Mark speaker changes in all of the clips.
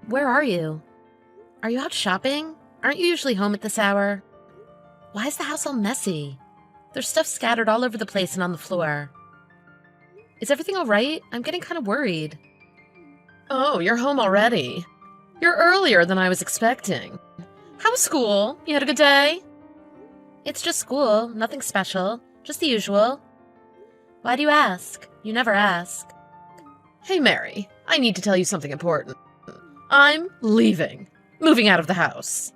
Speaker 1: Where are you? Are you out shopping? Aren't you usually home at this hour? Why is the house all messy? There's stuff scattered all over the place and on the floor. Is everything all right? I'm getting kind of worried.
Speaker 2: Oh, you're home already. You're earlier than I was expecting. How was school? You had a good day?
Speaker 1: It's just school, nothing special, just the usual. Why do you ask? You never ask.
Speaker 2: Hey, Mary, I need to tell you something important. I'm leaving. Moving out of the house.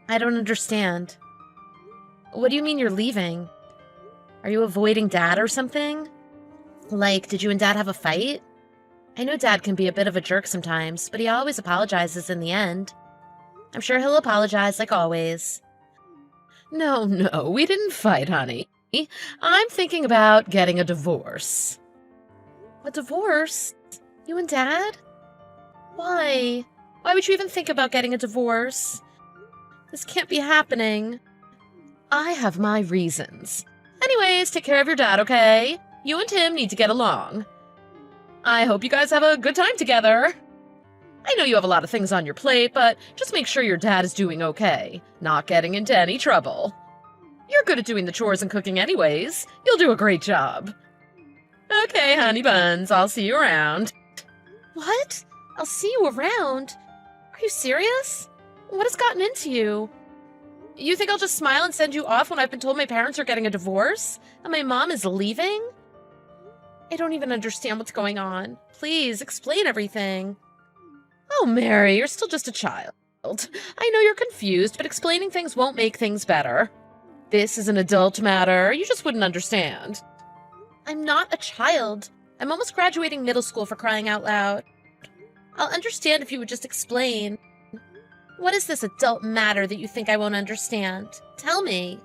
Speaker 1: I don't understand. What do you mean you're leaving? Are you avoiding Dad or something? Like, did you and Dad have a fight? I know Dad can be a bit of a jerk sometimes, but he always apologizes in the end. I'm sure he'll apologize like always.
Speaker 2: No, we didn't fight, honey. I'm thinking about getting a divorce.
Speaker 1: A divorce? You and Dad? Why? Why would you even think about getting a divorce? This can't be happening.
Speaker 2: I have my reasons. Anyways, take care of your dad, okay? You and him need to get along. I hope you guys have a good time together. I know you have a lot of things on your plate, but just make sure your dad is doing okay, not getting into any trouble. You're good at doing the chores and cooking anyways. You'll do a great job. Okay, honey buns, I'll see you around.
Speaker 1: What? I'll see you around? Are you serious? What has gotten into you? You think I'll just smile and send you off when I've been told my parents are getting a divorce? And my mom is leaving? I don't even understand what's going on. Please, explain everything.
Speaker 2: Oh, Mary, you're still just a child. I know you're confused, but explaining things won't make things better. This is an adult matter. You just wouldn't understand.
Speaker 1: I'm not a child. I'm almost graduating middle school, for crying out loud. I'll understand if you would just explain. What is this adult matter that you think I won't understand? Tell me.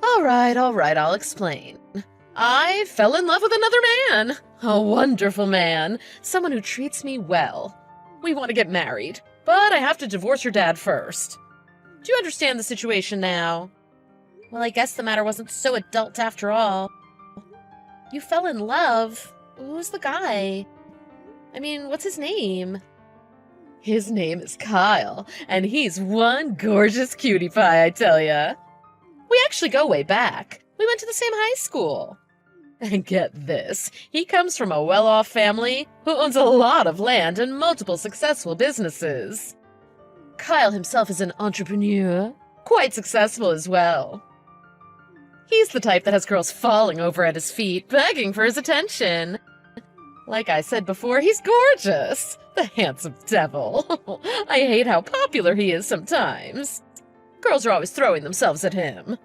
Speaker 2: All right, I'll explain. I fell in love with another man. A wonderful man. Someone who treats me well. We want to get married, but I have to divorce your dad first. Do you understand the situation now?
Speaker 1: Well, I guess the matter wasn't so adult after all. You fell in love? Who's the guy? I mean, what's his name?
Speaker 2: His name is Kyle, and he's one gorgeous cutie pie, I tell ya. We actually go way back. We went to the same high school. And get this, he comes from a well-off family who owns a lot of land and multiple successful businesses. Kyle himself is an entrepreneur, quite successful as well. He's the type that has girls falling over at his feet, begging for his attention. Like I said before, he's gorgeous. The handsome devil. I hate how popular he is sometimes. Girls are always throwing themselves at him.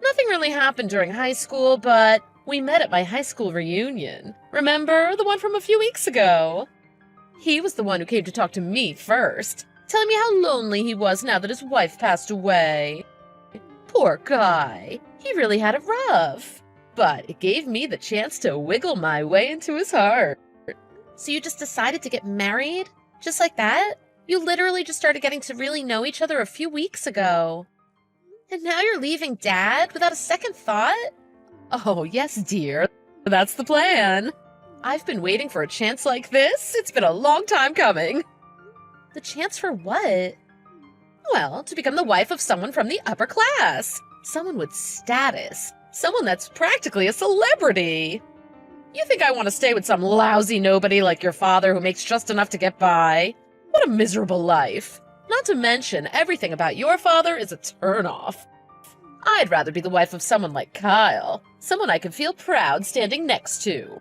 Speaker 2: Nothing really happened during high school, but we met at my high school reunion. Remember, the one from a few weeks ago? He was the one who came to talk to me first, telling me how lonely he was now that his wife passed away. Poor guy. He really had it rough. But it gave me the chance to wiggle my way into his heart.
Speaker 1: So you just decided to get married? Just like that? You literally just started getting to really know each other a few weeks ago. And now you're leaving Dad without a second thought?
Speaker 2: Oh, yes, dear. That's the plan. I've been waiting for a chance like this. It's been a long time coming.
Speaker 1: The chance for what?
Speaker 2: Well, to become the wife of someone from the upper class. Someone with status. Someone that's practically a celebrity. You think I want to stay with some lousy nobody like your father who makes just enough to get by? What a miserable life. Not to mention, everything about your father is a turnoff. I'd rather be the wife of someone like Kyle. Someone I can feel proud standing next to.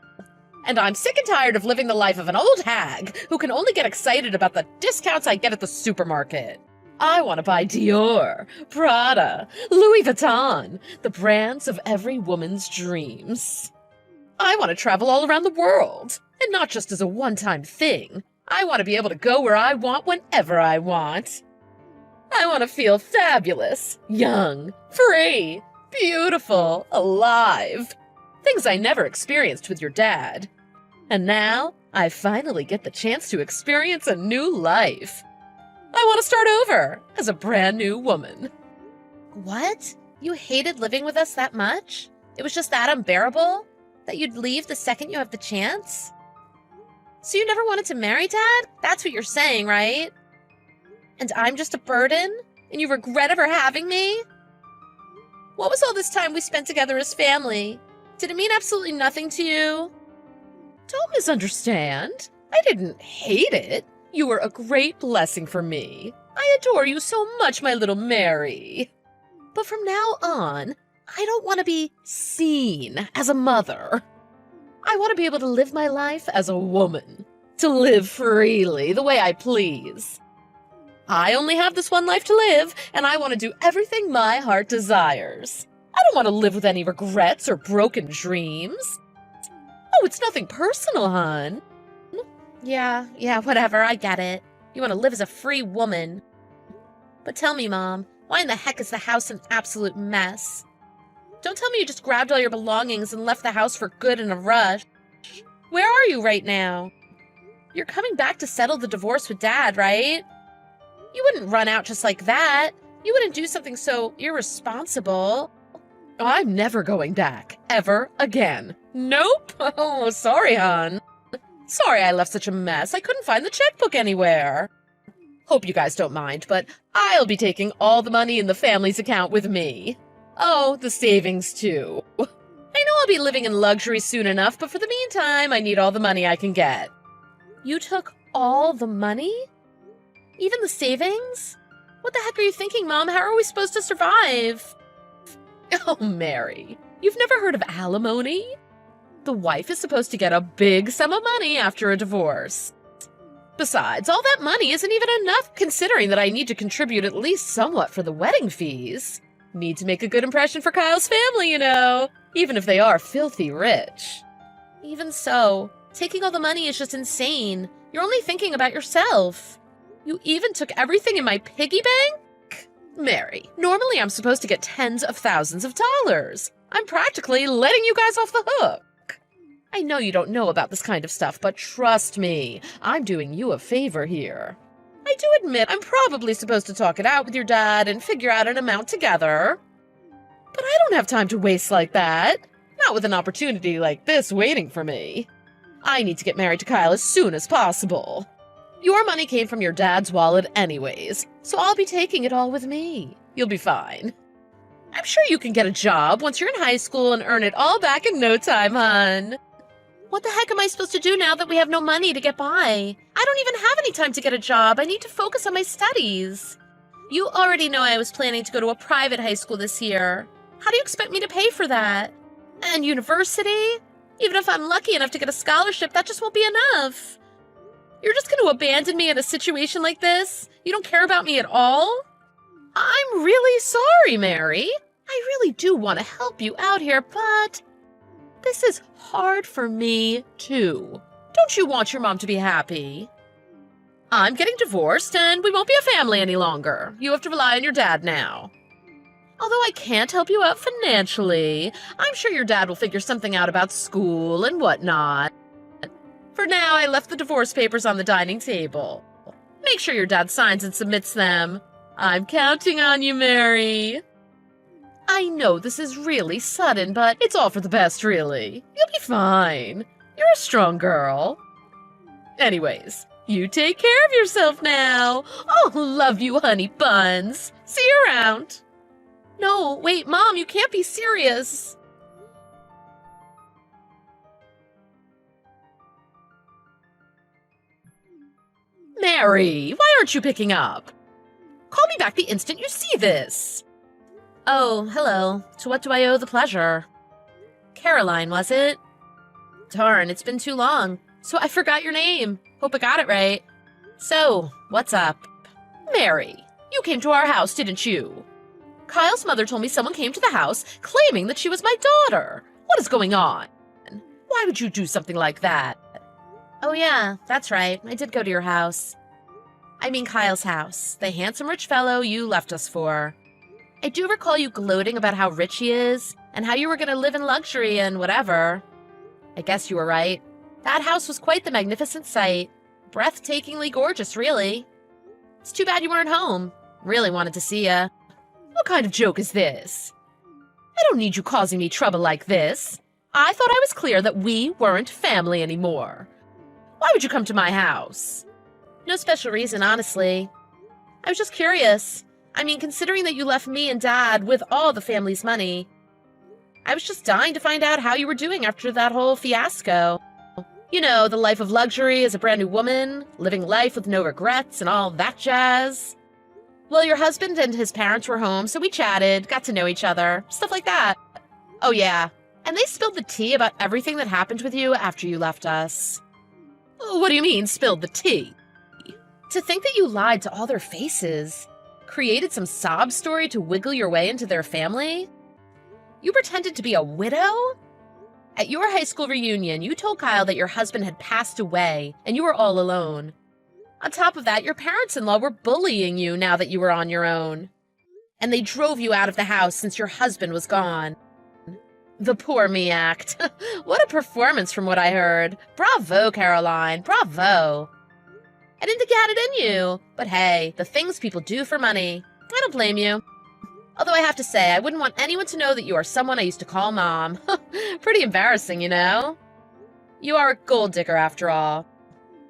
Speaker 2: And I'm sick and tired of living the life of an old hag who can only get excited about the discounts I get at the supermarket. I want to buy Dior, Prada, Louis Vuitton, the brands of every woman's dreams. I want to travel all around the world, and not just as a one-time thing. I want to be able to go where I want whenever I want. I want to feel fabulous, young, free, beautiful, alive. Things I never experienced with your dad. And now, I finally get the chance to experience a new life. I want to start over as a brand new woman.
Speaker 1: What? You hated living with us that much? It was just that unbearable? That you'd leave the second you have the chance? So you never wanted to marry Dad? That's what you're saying, right? And I'm just a burden? And you regret ever having me? What was all this time we spent together as family? Did it mean absolutely nothing to you?
Speaker 2: Don't misunderstand. I didn't hate it. You were a great blessing for me. I adore you so much, my little Mary. But from now on, I don't want to be seen as a mother. I want to be able to live my life as a woman. To live freely, the way I please. I only have this one life to live, and I want to do everything my heart desires. I don't want to live with any regrets or broken dreams. Oh, it's nothing personal, hon.
Speaker 1: Yeah, whatever, I get it. You want to live as a free woman. But tell me, Mom, why in the heck is the house an absolute mess? Don't tell me you just grabbed all your belongings and left the house for good in a rush. Where are you right now? You're coming back to settle the divorce with Dad, right? You wouldn't run out just like that. You wouldn't do something so irresponsible.
Speaker 2: I'm never going back, ever again. Nope. Oh, sorry, hon. Sorry I left such a mess. I couldn't find the checkbook anywhere. Hope you guys don't mind, but I'll be taking all the money in the family's account with me. Oh, the savings, too. I know I'll be living in luxury soon enough, but for the meantime, I need all the money I can get.
Speaker 1: You took all the money? Even the savings? What the heck are you thinking, Mom? How are we supposed to survive?
Speaker 2: Oh, Mary, you've never heard of alimony? The wife is supposed to get a big sum of money after a divorce. Besides, all that money isn't even enough, considering that I need to contribute at least somewhat for the wedding fees. Need to make a good impression for Kyle's family, you know, even if they are filthy rich.
Speaker 1: Even so, taking all the money is just insane. You're only thinking about yourself. You even took everything in my piggy bank?
Speaker 2: Mary, normally I'm supposed to get tens of thousands of dollars. I'm practically letting you guys off the hook. I know you don't know about this kind of stuff, but trust me, I'm doing you a favor here. I do admit I'm probably supposed to talk it out with your dad and figure out an amount together. But I don't have time to waste like that. Not with an opportunity like this waiting for me. I need to get married to Kyle as soon as possible. Your money came from your dad's wallet anyways, so I'll be taking it all with me. You'll be fine. I'm sure you can get a job once you're in high school and earn it all back in no time, hon.
Speaker 1: What the heck am I supposed to do now that we have no money to get by? I don't even have any time to get a job. I need to focus on my studies. You already know I was planning to go to a private high school this year. How do you expect me to pay for that? And university? Even if I'm lucky enough to get a scholarship, that just won't be enough. You're just going to abandon me in a situation like this? You don't care about me at all?
Speaker 2: I'm really sorry, Mary. I really do want to help you out here, but this is hard for me, too. Don't you want your mom to be happy? I'm getting divorced, and we won't be a family any longer. You have to rely on your dad now. Although I can't help you out financially, I'm sure your dad will figure something out about school and whatnot. For now, I left the divorce papers on the dining table. Make sure your dad signs and submits them. I'm counting on you, Mary. I know this is really sudden, but it's all for the best, really. You'll be fine. You're a strong girl. Anyways, you take care of yourself now. Oh, love you, honey buns. See you around.
Speaker 1: No, wait, Mom, you can't be serious.
Speaker 2: Mary, why aren't you picking up? Call me back the instant you see this.
Speaker 1: Oh, hello. To what do I owe the pleasure? Caroline, was it? Darn, it's been too long. So I forgot your name. Hope I got it right. So, what's up?
Speaker 2: Mary, you came to our house, didn't you? Kyle's mother told me someone came to the house claiming that she was my daughter. What is going on? Why would you do something like that?
Speaker 1: Oh yeah, that's right. I did go to your house. I mean Kyle's house, the handsome rich fellow you left us for. I do recall you gloating about how rich he is, and how you were going to live in luxury and whatever. I guess you were right. That house was quite the magnificent sight. Breathtakingly gorgeous, really. It's too bad you weren't home. Really wanted to see ya.
Speaker 2: What kind of joke is this? I don't need you causing me trouble like this. I thought I was clear that we weren't family anymore. Why would you come to my house?
Speaker 1: No special reason, honestly. I was just curious. I mean, considering that you left me and Dad with all the family's money, I was just dying to find out how you were doing after that whole fiasco. You know, the life of luxury as a brand new woman, living life with no regrets and all that jazz. Well, your husband and his parents were home, so we chatted, got to know each other, stuff like that. Oh yeah, and they spilled the tea about everything that happened with you after you left us.
Speaker 2: What do you mean, spilled the tea?
Speaker 1: To think that you lied to all their faces, created some sob story to wiggle your way into their family? You pretended to be a widow? At your high school reunion, you told Kyle that your husband had passed away and you were all alone. On top of that, your parents-in-law were bullying you now that you were on your own. And they drove you out of the house since your husband was gone. The poor me act. What a performance from what I heard. Bravo, Caroline, bravo. I didn't think you had it in you, but hey, the things people do for money. I don't blame you. Although I have to say, I wouldn't want anyone to know that you are someone I used to call Mom. Pretty embarrassing, you know? You are a gold digger after all.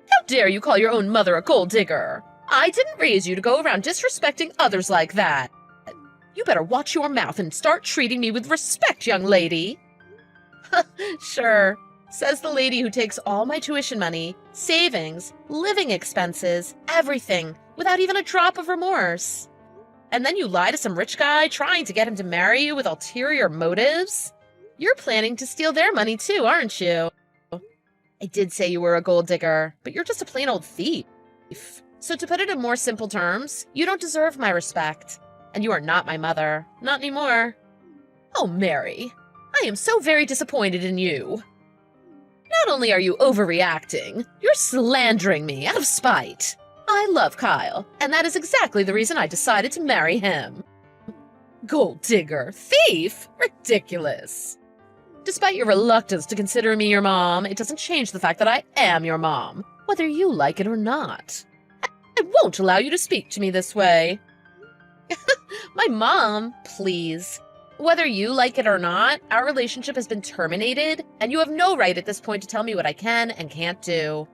Speaker 2: How dare you call your own mother a gold digger? I didn't raise you to go around disrespecting others like that. You better watch your mouth and start treating me with respect, young lady.
Speaker 1: Sure, says the lady who takes all my tuition money, savings, living expenses, everything, without even a drop of remorse. And then you lie to some rich guy trying to get him to marry you with ulterior motives? You're planning to steal their money too, aren't you? I did say you were a gold digger, but you're just a plain old thief. So to put it in more simple terms, you don't deserve my respect. And you are not my mother. Not anymore.
Speaker 2: Oh, Mary, I am so very disappointed in you. Not only are you overreacting, you're slandering me out of spite. I love Kyle, and that is exactly the reason I decided to marry him. Gold digger, thief, ridiculous. Despite your reluctance to consider me your mom, it doesn't change the fact that I am your mom, whether you like it or not. I won't allow you to speak to me this way.
Speaker 1: My mom, please. Whether you like it or not, our relationship has been terminated, and you have no right at this point to tell me what I can and can't do.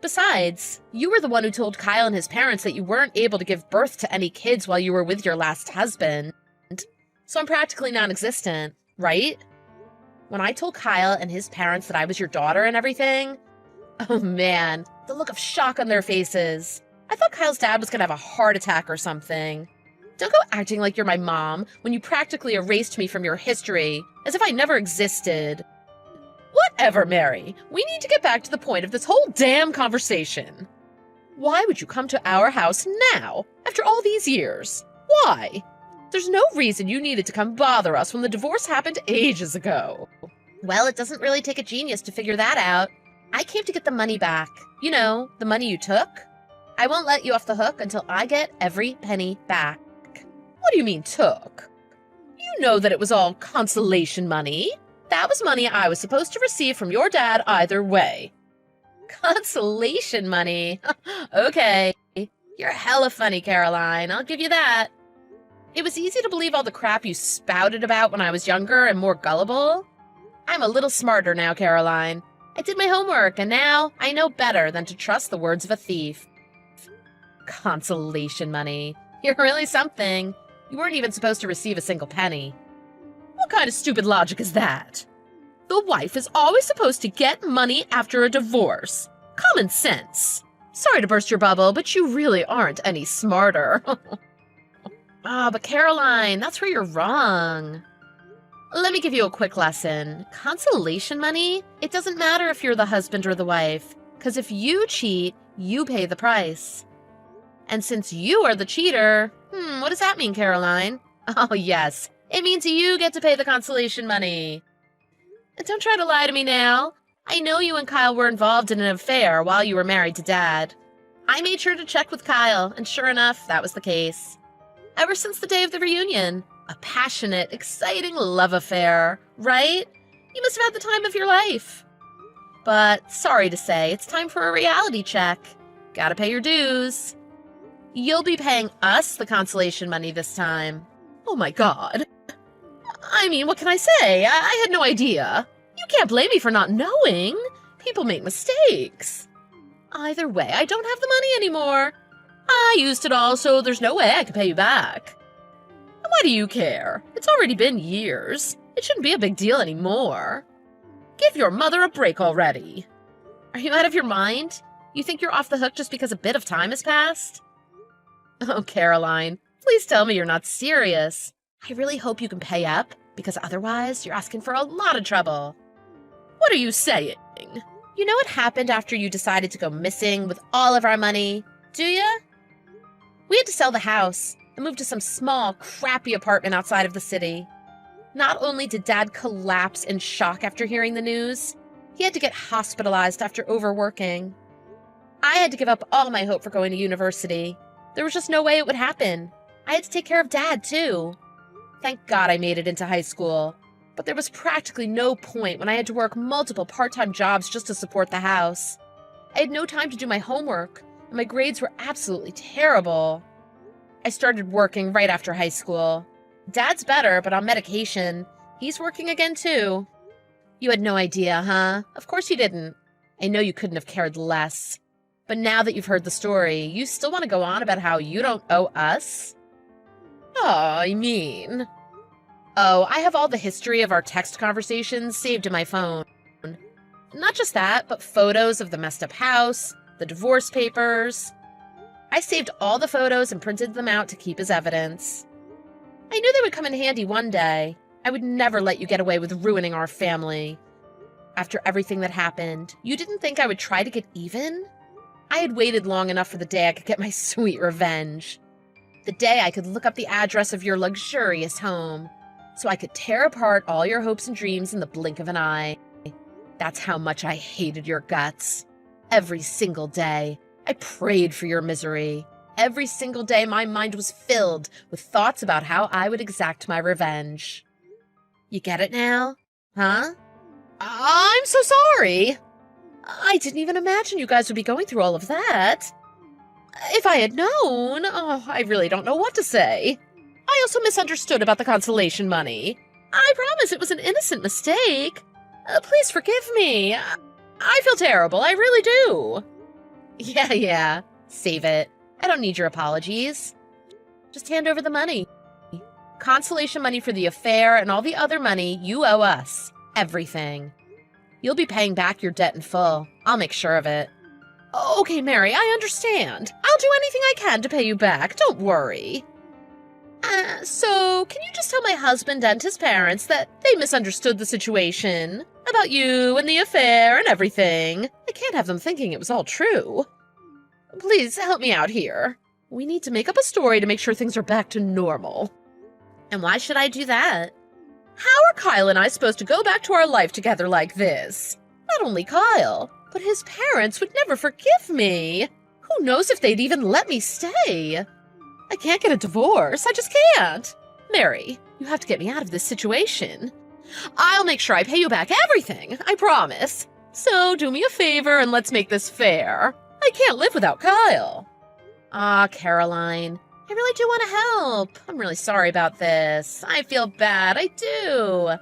Speaker 1: Besides, you were the one who told Kyle and his parents that you weren't able to give birth to any kids while you were with your last husband. So I'm practically non-existent, right? When I told Kyle and his parents that I was your daughter and everything, oh man, the look of shock on their faces. I thought Kyle's dad was gonna have a heart attack or something. Don't go acting like you're my mom when you practically erased me from your history, as if I never existed.
Speaker 2: Whatever, Mary. We need to get back to the point of this whole damn conversation. Why would you come to our house now, after all these years? Why? There's no reason you needed to come bother us when the divorce happened ages ago.
Speaker 1: Well, it doesn't really take a genius to figure that out. I came to get the money back. You know, the money you took. I won't let you off the hook until I get every penny back.
Speaker 2: What do you mean, took? You know that it was all consolation money. That was money I was supposed to receive from your dad either way.
Speaker 1: Consolation money? Okay. You're hella funny, Caroline. I'll give you that. It was easy to believe all the crap you spouted about when I was younger and more gullible. I'm a little smarter now, Caroline. I did my homework, and now I know better than to trust the words of a thief. Consolation money. You're really something. You weren't even supposed to receive a single penny.
Speaker 2: What kind of stupid logic is that? The wife is always supposed to get money after a divorce. Common sense. Sorry to burst your bubble, but you really aren't any smarter.
Speaker 1: But Caroline, that's where you're wrong. Let me give you a quick lesson. Consolation money? It doesn't matter if you're the husband or the wife, because if you cheat, you pay the price. And since you are the cheater, what does that mean, Caroline? Oh, yes. It means you get to pay the consolation money. And don't try to lie to me now. I know you and Kyle were involved in an affair while you were married to Dad. I made sure to check with Kyle, and sure enough, that was the case. Ever since the day of the reunion. A passionate, exciting love affair, right? You must have had the time of your life. But sorry to say, it's time for a reality check. Gotta pay your dues. You'll be paying us the consolation money this time.
Speaker 2: Oh my God. I mean, what can I say? I had no idea. You can't blame me for not knowing. People make mistakes. Either way, I don't have the money anymore. I used it all, so there's no way I can pay you back. And why do you care? It's already been years. It shouldn't be a big deal anymore. Give your mother a break already. Are you out of your mind? You think you're off the hook just because a bit of time has passed? Oh, Caroline, please tell me you're not serious. I really hope you can pay up, because otherwise you're asking for a lot of trouble. What are you saying? You know what happened after you decided to go missing with all of our money, do ya? We had to sell the house and move to some small, crappy apartment outside of the city. Not only did Dad collapse in shock after hearing the news, he had to get hospitalized after overworking. I had to give up all my hope for going to university. There was just no way it would happen. I had to take care of Dad, too. Thank God I made it into high school. But there was practically no point when I had to work multiple part-time jobs just to support the house. I had no time to do my homework, and my grades were absolutely terrible. I started working right after high school. Dad's better, but on medication. He's working again, too. You had no idea, huh? Of course you didn't. I know you couldn't have cared less. But now that you've heard the story, you still want to go on about how you don't owe us? Oh, I mean... Oh, I have all the history of our text conversations saved in my phone. Not just that, but photos of the messed up house, the divorce papers. I saved all the photos and printed them out to keep as evidence. I knew they would come in handy one day. I would never let you get away with ruining our family. After everything that happened, you didn't think I would try to get even? I had waited long enough for the day I could get my sweet revenge. The day I could look up the address of your luxurious home, so I could tear apart all your hopes and dreams in the blink of an eye. That's how much I hated your guts. Every single day, I prayed for your misery. Every single day, my mind was filled with thoughts about how I would exact my revenge. You get it now? Huh? I'm so sorry. I didn't even imagine you guys would be going through all of that. If I had known, I really don't know what to say. I also misunderstood about the consolation money. I promise it was an innocent mistake. Please forgive me. I feel terrible, I really do. Yeah, save it. I don't need your apologies. Just hand over the money. Consolation money for the affair and all the other money you owe us. Everything. You'll be paying back your debt in full. I'll make sure of it. Okay, Mary, I understand. I'll do anything I can to pay you back. Don't worry. So, can you just tell my husband and his parents that they misunderstood the situation? About you and the affair and everything. I can't have them thinking it was all true. Please, help me out here. We need to make up a story to make sure things are back to normal.
Speaker 1: And why should I do that?
Speaker 2: How are Kyle and I supposed to go back to our life together like this? Not only Kyle, but his parents would never forgive me. Who knows if they'd even let me stay? I can't get a divorce. I just can't. Mary, you have to get me out of this situation. I'll make sure I pay you back everything, I promise. So do me a favor and let's make this fair. I can't live without Kyle.
Speaker 1: Caroline, I really do want to help. I'm really sorry about this. I feel bad, I do.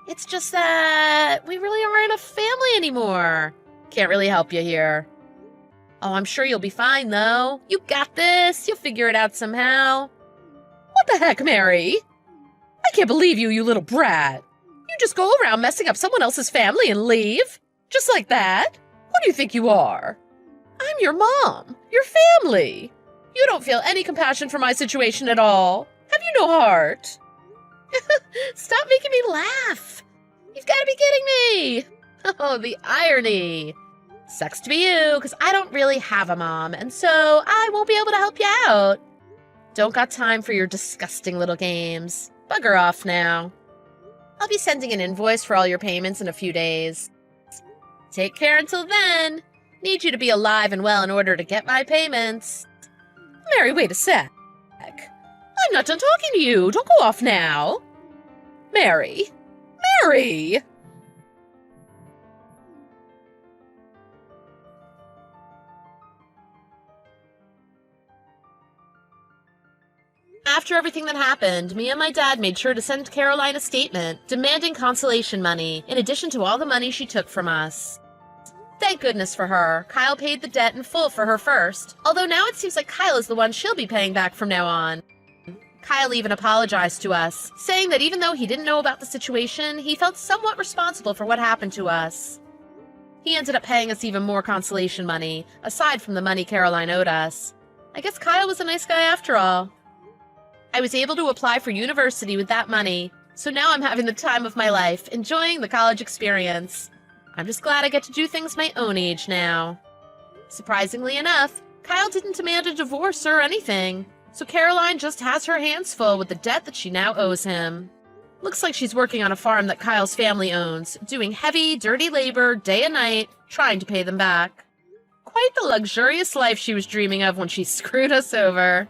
Speaker 1: It's just that we really aren't a family anymore. Can't really help you here. Oh, I'm sure you'll be fine, though. You got this. You'll figure it out somehow.
Speaker 2: What the heck, Mary? I can't believe you, you little brat. You just go around messing up someone else's family and leave? Just like that? Who do you think you are? I'm your mom, your family. You don't feel any compassion for my situation at all. Have you no heart?
Speaker 1: Stop making me laugh. You've got to be kidding me. Oh, the irony. Sucks to be you, because I don't really have a mom, and so I won't be able to help you out. Don't got time for your disgusting little games. Bugger off now. I'll be sending an invoice for all your payments in a few days. Take care until then. Need you to be alive and well in order to get my payments.
Speaker 2: Mary, wait a sec. I'm not done talking to you. Don't go off now. Mary. Mary!
Speaker 1: After everything that happened, me and my dad made sure to send Caroline a statement demanding consolation money, in addition to all the money she took from us. Thank goodness for her. Kyle paid the debt in full for her first. Although now it seems like Kyle is the one she'll be paying back from now on. Kyle even apologized to us, saying that even though he didn't know about the situation, he felt somewhat responsible for what happened to us. He ended up paying us even more consolation money, aside from the money Caroline owed us. I guess Kyle was a nice guy after all. I was able to apply for university with that money, so now I'm having the time of my life, enjoying the college experience. I'm just glad I get to do things my own age now. Surprisingly enough, Kyle didn't demand a divorce or anything, so Caroline just has her hands full with the debt that she now owes him. Looks like she's working on a farm that Kyle's family owns, doing heavy, dirty labor day and night, trying to pay them back. Quite the luxurious life she was dreaming of when she screwed us over.